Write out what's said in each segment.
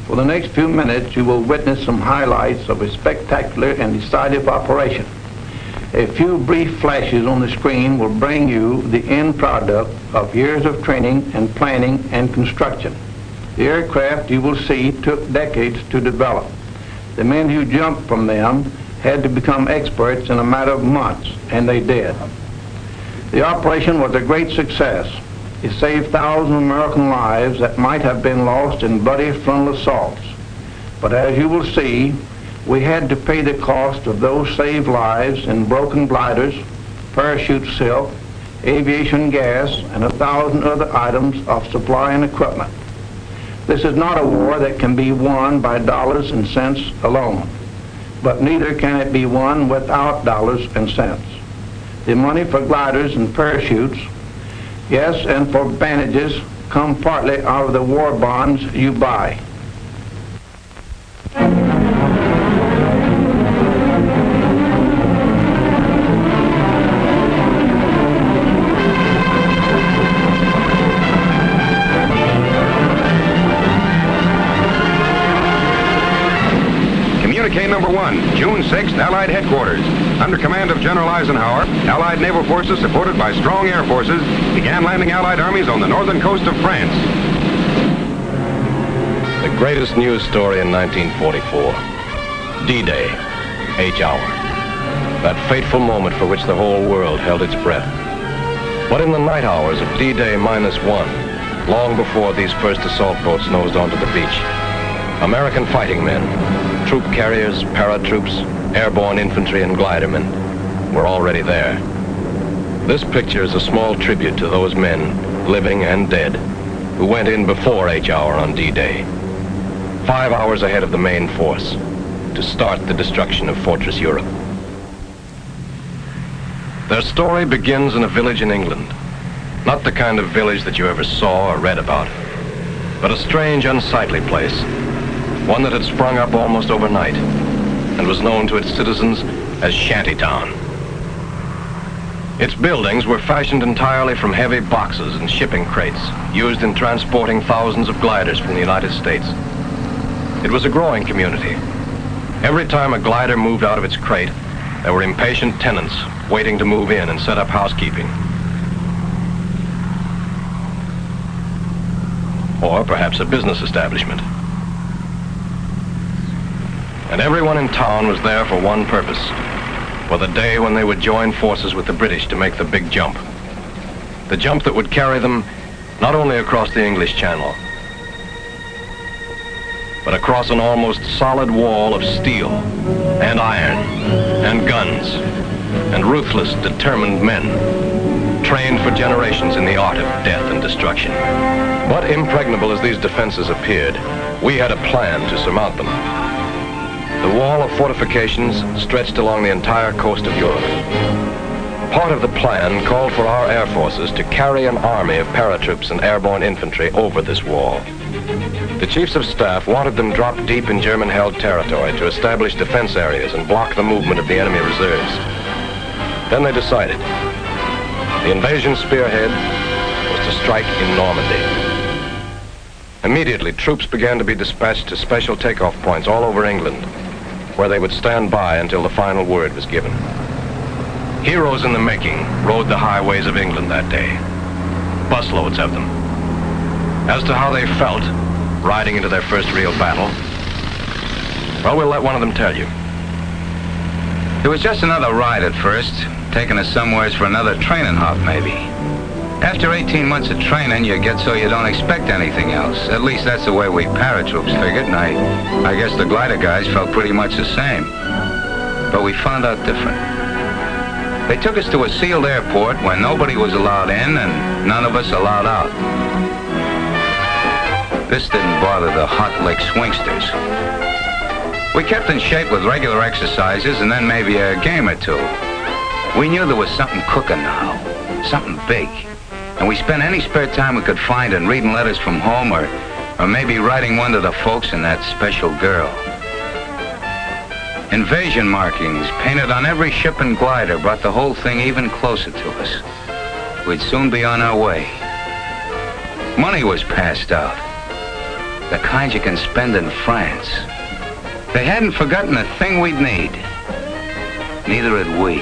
For the next few minutes, you will witness some highlights of a spectacular and decisive operation. A few brief flashes on the screen will bring you the end product of years of training and planning and construction. The aircraft you will see took decades to develop. The men who jumped from them had to become experts in a matter of months, and they did. The operation was a great success. It saved thousands of American lives that might have been lost in bloody frontal assaults. But as you will see, we had to pay the cost of those saved lives in broken gliders, parachute silk, aviation gas, and 1,000 other items of supply and equipment. This is not a war that can be won by dollars and cents alone, but neither can it be won without dollars and cents. The money for gliders and parachutes, yes, and for bandages, come partly out of the war bonds you buy. Communique number 1, June 6th, Allied headquarters. Under command of General Eisenhower, Allied naval forces supported by strong air forces began landing Allied armies on the northern coast of France. The greatest news story in 1944. D-Day, H hour. That fateful moment for which the whole world held its breath. But in the night hours of D-Day -1, long before these first assault boats nosed onto the beach, American fighting men, troop carriers, paratroops, airborne infantry, and glidermen were already there. This picture is a small tribute to those men, living and dead, who went in before H hour on D-Day, 5 hours ahead of the main force, to start the destruction of Fortress Europe. Their story begins in a village in England. Not the kind of village that you ever saw or read about, but a strange, unsightly place, one that had sprung up almost overnight and was known to its citizens as Shantytown. Its buildings were fashioned entirely from heavy boxes and shipping crates used in transporting thousands of gliders from the United States. It was a growing community. Every time a glider moved out of its crate, there were impatient tenants waiting to move in and set up housekeeping. Or perhaps a business establishment. And everyone in town was there for one purpose, for the day when they would join forces with the British to make the big jump. The jump that would carry them not only across the English Channel, but across an almost solid wall of steel and iron and guns and ruthless, determined men, trained for generations in the art of death and destruction. But impregnable as these defenses appeared, we had a plan to surmount them. The wall of fortifications stretched along the entire coast of Europe. Part of the plan called for our air forces to carry an army of paratroops and airborne infantry over this wall. The chiefs of staff wanted them dropped deep in German-held territory to establish defense areas and block the movement of the enemy reserves. Then they decided. The invasion spearhead was to strike in Normandy. Immediately, troops began to be dispatched to special takeoff points all over England, where they would stand by until the final word was given. Heroes in the making rode the highways of England that day, busloads of them. As to how they felt riding into their first real battle, well, we'll let one of them tell you. It was just another ride at first, taking us somewheres for another training hop, maybe. After 18 months of training, you get so you don't expect anything else. At least that's the way we paratroops figured, and I guess the glider guys felt pretty much the same. But we found out different. They took us to a sealed airport where nobody was allowed in and none of us allowed out. This didn't bother the hot-lick swingsters. We kept in shape with regular exercises and then maybe a game or two. We knew there was something cooking now, something big. And we spent any spare time we could find in reading letters from home or maybe writing one to the folks and that special girl. Invasion markings painted on every ship and glider brought the whole thing even closer to us. We'd soon be on our way. Money was passed out. The kind you can spend in France. They hadn't forgotten a thing we'd need. Neither had we.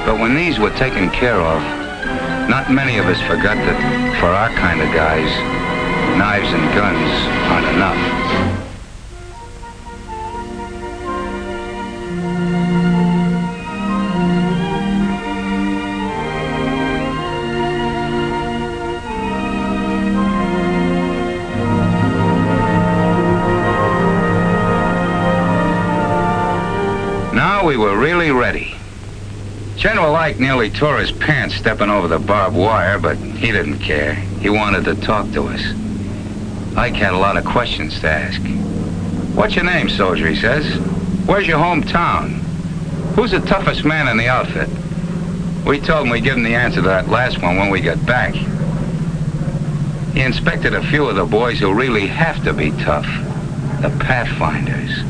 But when these were taken care of, not many of us forgot that for our kind of guys, knives and guns aren't enough. Now we were really ready. General Ike nearly tore his pants stepping over the barbed wire, but he didn't care. He wanted to talk to us. Ike had a lot of questions to ask. What's your name, soldier, he says. Where's your hometown? Who's the toughest man in the outfit? We told him we'd give him the answer to that last one when we got back. He inspected a few of the boys who really have to be tough. The Pathfinders.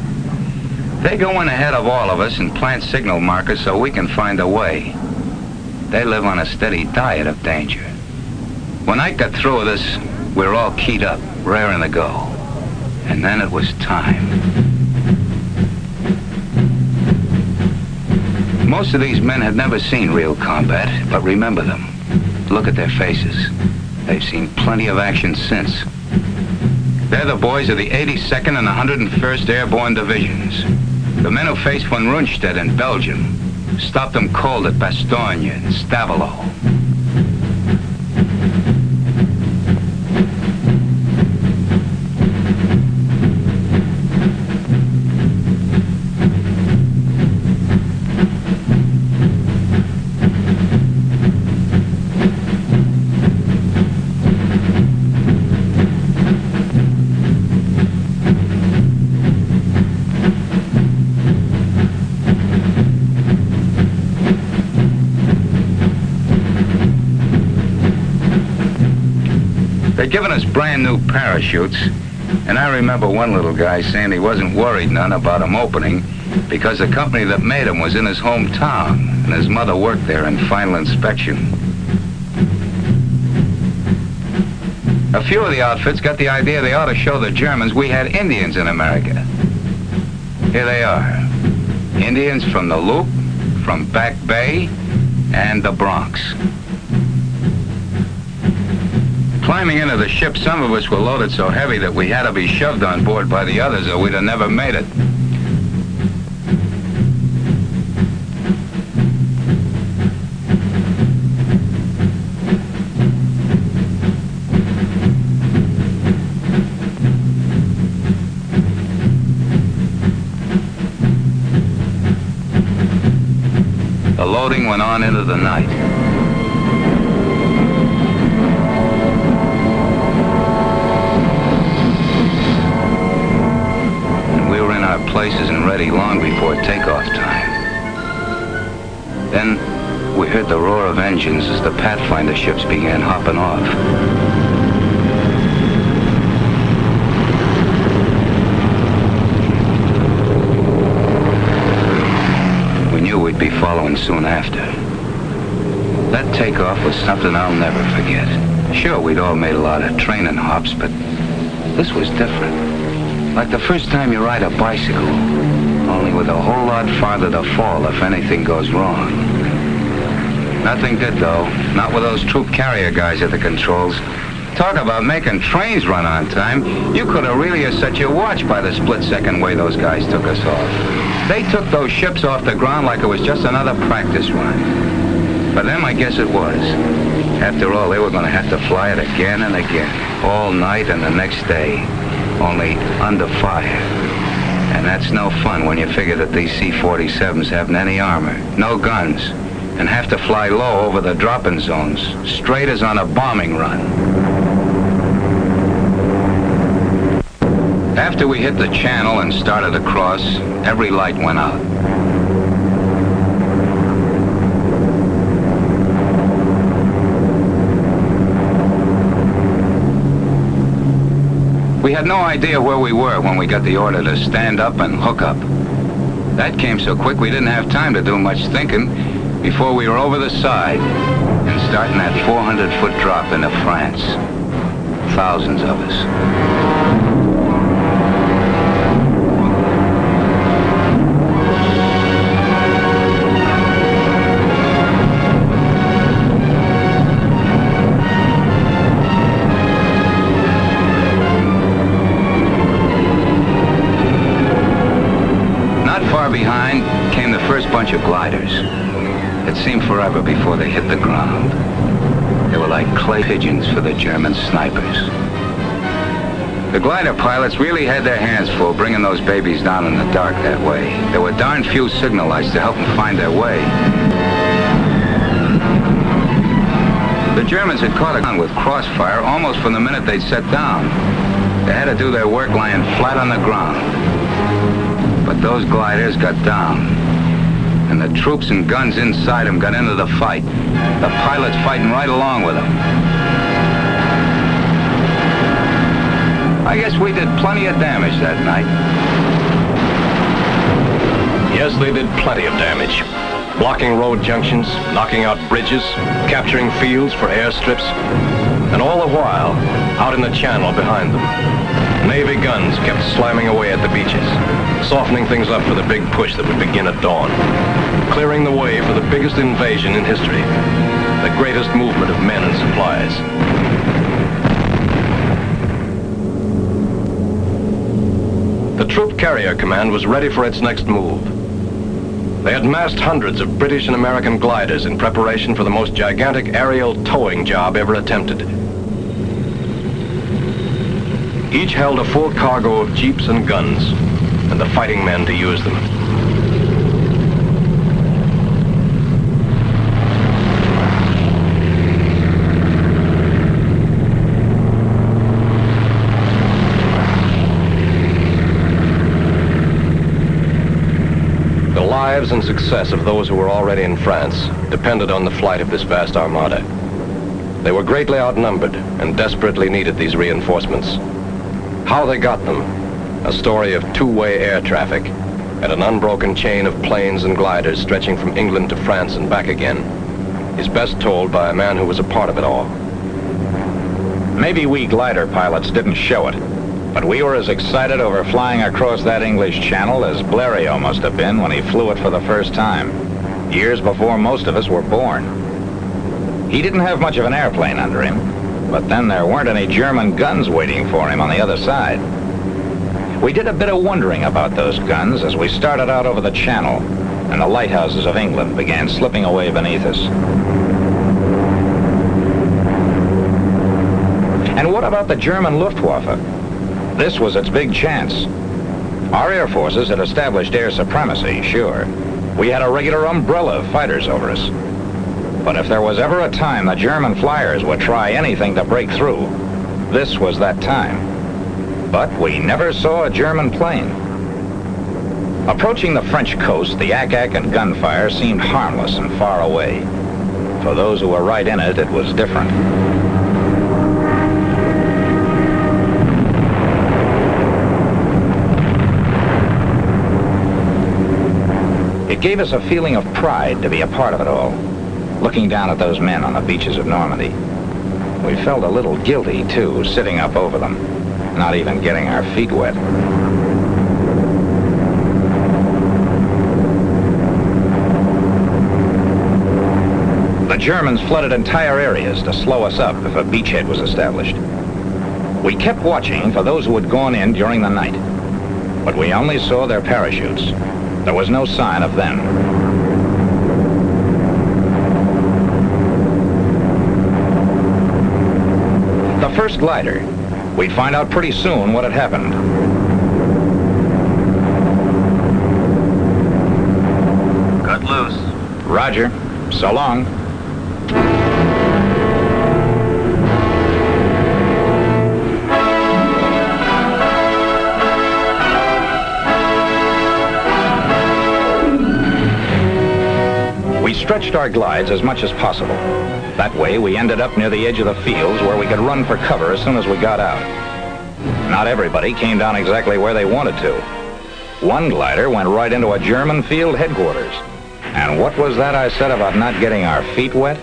They go in ahead of all of us and plant signal markers so we can find a way. They live on a steady diet of danger. When Ike got through with us, we were all keyed up, raring to go. And then it was time. Most of these men had never seen real combat, but remember them. Look at their faces. They've seen plenty of action since. They're the boys of the 82nd and 101st Airborne Divisions. The men who faced von Rundstedt in Belgium, stopped them cold at Bastogne and Stavelot. They'd given us brand new parachutes, and I remember one little guy saying he wasn't worried none about them opening because the company that made them was in his hometown, and his mother worked there in final inspection. A few of the outfits got the idea they ought to show the Germans we had Indians in America. Here they are. Indians from the Loop, from Back Bay, and the Bronx. Climbing into the ship, some of us were loaded so heavy that we had to be shoved on board by the others or we'd have never made it. The loading went on into the night. Places and ready long before takeoff time. Then we heard the roar of engines as the Pathfinder ships began hopping off. We knew we'd be following soon after. That takeoff was something I'll never forget. Sure, we'd all made a lot of training hops, but this was different. Like the first time you ride a bicycle, only with a whole lot farther to fall if anything goes wrong. Nothing did, though. Not with those troop carrier guys at the controls. Talk about making trains run on time. You could have really set your watch by the split-second way those guys took us off. They took those ships off the ground like it was just another practice run. For them, I guess it was. After all, they were going to have to fly it again and again, all night and the next day. Only under fire. And that's no fun when you figure that these C-47s haven't any armor, no guns, and have to fly low over the drop-in zones, straight as on a bombing run. After we hit the channel and started across, every light went out. We had no idea where we were when we got the order to stand up and hook up. That came so quick we didn't have time to do much thinking before we were over the side and starting that 400-foot drop into France. Thousands of us. bunch of gliders. It seemed forever before they hit the ground. They were like clay pigeons for the German snipers. The glider pilots really had their hands full bringing those babies down in the dark that way. There were darn few signal lights to help them find their way. The Germans had caught a gun with crossfire almost from the minute they'd set down. They had to do their work lying flat on the ground. But those gliders got down. And the troops and guns inside them got into the fight. The pilots fighting right along with them. I guess we did plenty of damage that night. Yes, they did plenty of damage. Blocking road junctions, knocking out bridges, capturing fields for airstrips, and all the while, out in the channel behind them, Navy guns kept slamming away at the beaches, softening things up for the big push that would begin at dawn, clearing the way for the biggest invasion in history, the greatest movement of men and supplies. The Troop Carrier Command was ready for its next move. They had massed hundreds of British and American gliders in preparation for the most gigantic aerial towing job ever attempted. Each held a full cargo of jeeps and guns, and the fighting men to use them. The lives and success of those who were already in France depended on the flight of this vast armada. They were greatly outnumbered and desperately needed these reinforcements. How they got them, a story of two-way air traffic and an unbroken chain of planes and gliders stretching from England to France and back again, is best told by a man who was a part of it all. Maybe we glider pilots didn't show it, but we were as excited over flying across that English Channel as Blériot must have been when he flew it for the first time, years before most of us were born. He didn't have much of an airplane under him, but then there weren't any German guns waiting for him on the other side. We did a bit of wondering about those guns as we started out over the Channel, and the lighthouses of England began slipping away beneath us. And what about the German Luftwaffe? This was its big chance. Our air forces had established air supremacy, sure. We had a regular umbrella of fighters over us. But if there was ever a time the German flyers would try anything to break through, this was that time. But we never saw a German plane. Approaching the French coast, the ack-ack and gunfire seemed harmless and far away. For those who were right in it, it was different. It gave us a feeling of pride to be a part of it all, looking down at those men on the beaches of Normandy. We felt a little guilty, too, sitting up over them, not even getting our feet wet. The Germans flooded entire areas to slow us up if a beachhead was established. We kept watching for those who had gone in during the night, but we only saw their parachutes. There was no sign of them. The first glider, we'd find out pretty soon what had happened. Cut loose. Roger. So long. We stretched our glides as much as possible. That way, we ended up near the edge of the fields where we could run for cover as soon as we got out. Not everybody came down exactly where they wanted to. One glider went right into a German field headquarters. And what was that I said about not getting our feet wet?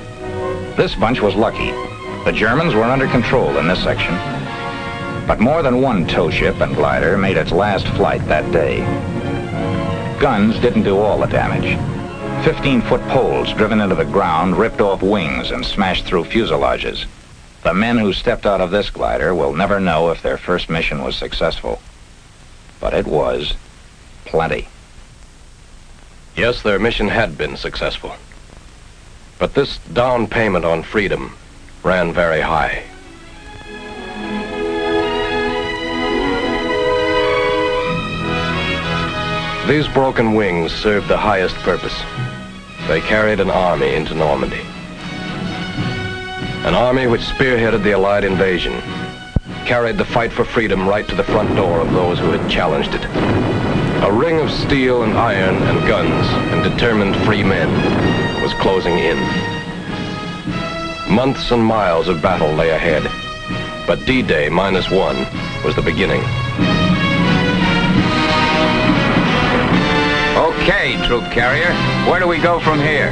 This bunch was lucky. The Germans were under control in this section. But more than one tow ship and glider made its last flight that day. Guns didn't do all the damage. 15-foot poles driven into the ground ripped off wings and smashed through fuselages. The men who stepped out of this glider will never know if their first mission was successful. But it was plenty. Yes, their mission had been successful. But this down payment on freedom ran very high. These broken wings served the highest purpose. They carried an army into Normandy. An army which spearheaded the Allied invasion, carried the fight for freedom right to the front door of those who had challenged it. A ring of steel and iron and guns and determined free men was closing in. Months and miles of battle lay ahead, but D-Day -1 was the beginning. Okay, troop carrier, where do we go from here?